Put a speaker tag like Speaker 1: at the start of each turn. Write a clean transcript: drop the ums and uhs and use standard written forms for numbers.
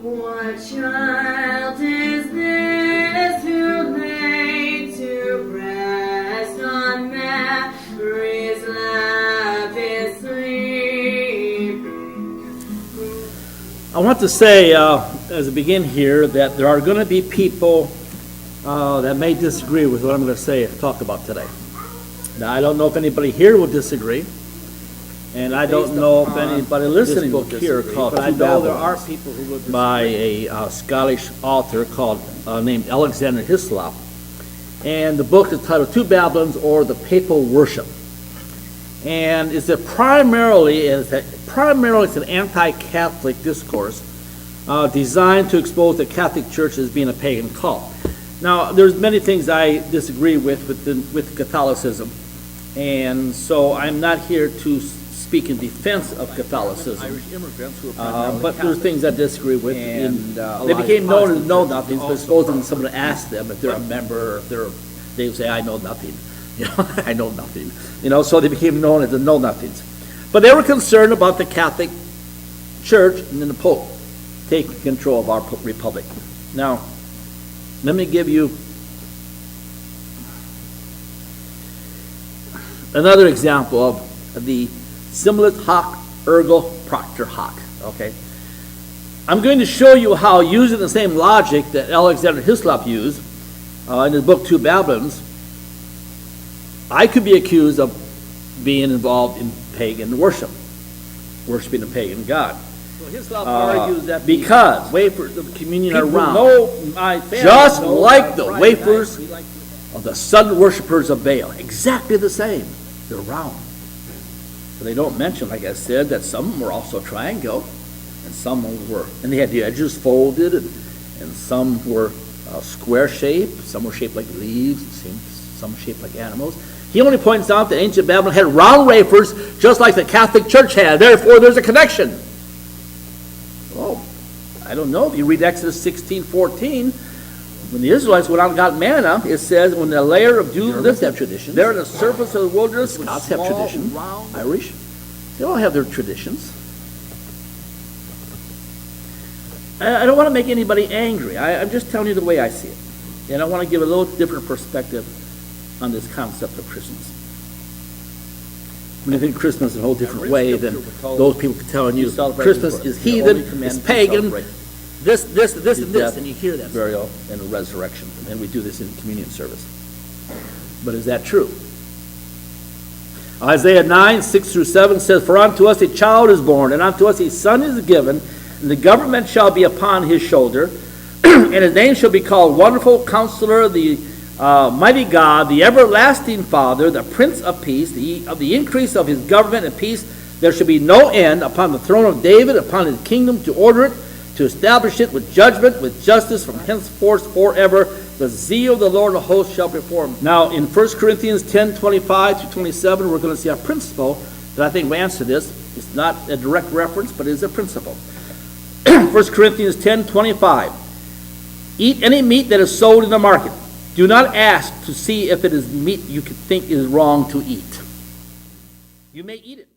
Speaker 1: What child is this who lay to rest on Mary's lap is sleeping?
Speaker 2: I want to say, as I begin here, that there are going to be people that may disagree with what I'm going to say and talk about today. Now, I don't know if anybody here will disagree, and I don't know if anybody listening will here called
Speaker 3: but I know there are people who will disagree.
Speaker 2: by a Scottish author called named Alexander Hislop, and the book is titled Two Babylons, or the Papal Worship. And it's primarily it's an anti-Catholic discourse designed to expose the Catholic Church as being a pagan cult. Now, there's many things I disagree with Catholicism, and so I'm not here to speak in defense of Catholicism.
Speaker 3: Irish immigrants who are primarily
Speaker 2: But there's things I disagree with.
Speaker 3: And,
Speaker 2: They became known as know-nothings, but supposing someone asked them if they're a member, or if they would say, I know nothing. I know nothing. So they became known as the know-nothings. But they were concerned about the Catholic Church and then the Pope taking control of our republic. Now, let me give you another example of the similis hoc ergo propter hoc. Okay, I'm going to show you how, using the same logic that Alexander Hislop used in his book Two Babylons, I could be accused of being involved in pagan worship, worshiping a pagan god.
Speaker 3: So Hislop argues that
Speaker 2: Because
Speaker 3: wafers of communion are
Speaker 2: people
Speaker 3: round.
Speaker 2: know
Speaker 3: My family
Speaker 2: just
Speaker 3: knows
Speaker 2: like
Speaker 3: on
Speaker 2: the
Speaker 3: Friday
Speaker 2: wafers
Speaker 3: night we like
Speaker 2: of the sun worshippers of Baal, exactly the same. They're round. But they don't mention, like I said, that some were also triangle, and some were, and they had the edges folded, and some were square shaped, some were shaped like leaves, some shaped like animals. He only points out that ancient Babylon had round wafers, just like the Catholic Church had. Therefore, there's a connection. Oh, I don't know. If you read Exodus 16:14, when the Israelites went out and got manna, it says, when the layer of dew
Speaker 3: Germans have
Speaker 2: traditions. They're in the surface of the wilderness. Scots have
Speaker 3: small,
Speaker 2: tradition.
Speaker 3: round.
Speaker 2: Irish. They all have their traditions. I don't want to make anybody angry. I'm just telling you the way I see it. And I want to give a little different perspective on this concept of Christmas. When you think Christmas in a whole different way than those people telling you Christmas is heathen, is pagan, this, and this, and you hear that. Burial and the resurrection, and we do this in communion service. But is that true? Isaiah 9:6-7 says, For unto us a child is born, and unto us a son is given, and the government shall be upon his shoulder, and his name shall be called Wonderful Counselor, the Mighty God, the Everlasting Father, the Prince of Peace. Of the increase of his government and peace there shall be no end upon the throne of David, upon his kingdom, to order it, to establish it with judgment, with justice from henceforth forever. The zeal of the Lord of hosts shall perform. Now, in 1 Corinthians 10:25-27, we're going to see a principle that I think will answer this. It's not a direct reference, but it is a principle. 1 Corinthians 10:25. Eat any meat that is sold in the market. Do not ask to see if it is meat you think is wrong to eat. You may eat it.